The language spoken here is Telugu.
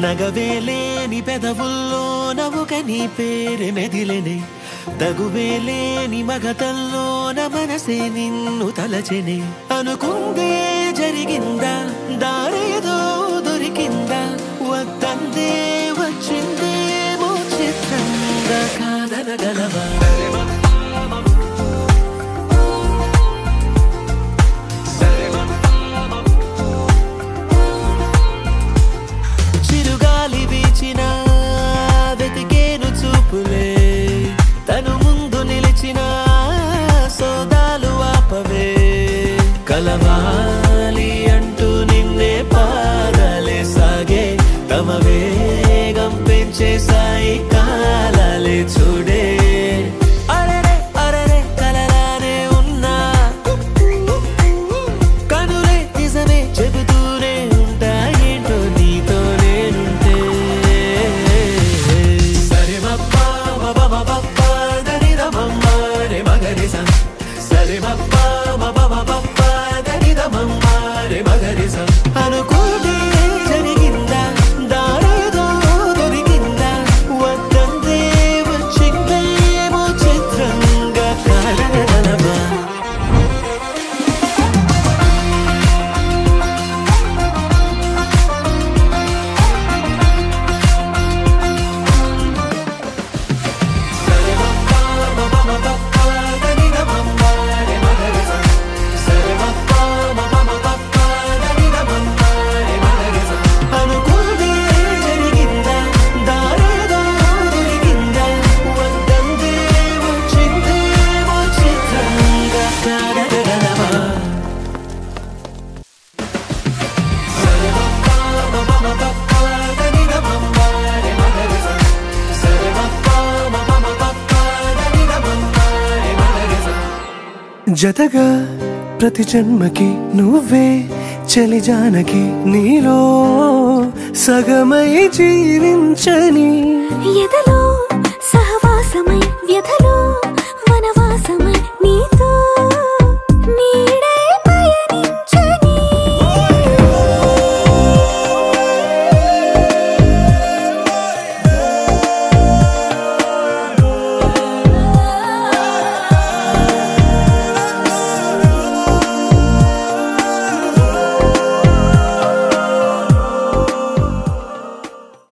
నగవేలేని పెదవుల్లో నవ్వుక నీ పేరు మెదిలెనే తగువేలేని మగతల్లోన మనసే నిన్ను తలచెనే అనుకుందే జరిగిందా దారేదో దొరికిందా వద్దందే వచ్చిందేమో చిత్రంగా కాదనగలవా వెతికేను చూపులే తను ముందు నిలిచిన సోదాలు ఆపవే కలవాలి అంటూ నిన్నే పాదాలే సాగే తమ వేగం పెంచే సాయి కాలాలే చూడే అరరే అరరే కలలానే ఉన్నా కనులే నిజమే చెబుతూనే ఉంటా ఏంటో నీతో నేనుంటే అనుకోదే జరిగిందా దారేదో దొరికిందా వద్దందే వచ్చిందేమో చిత్రంగా కాదనగలవా జతగా ప్రతి జన్మకి నువ్వే చలి జానకి నీలో సగమై జీవించని ఎదలో సహవాసమై వ్యధలో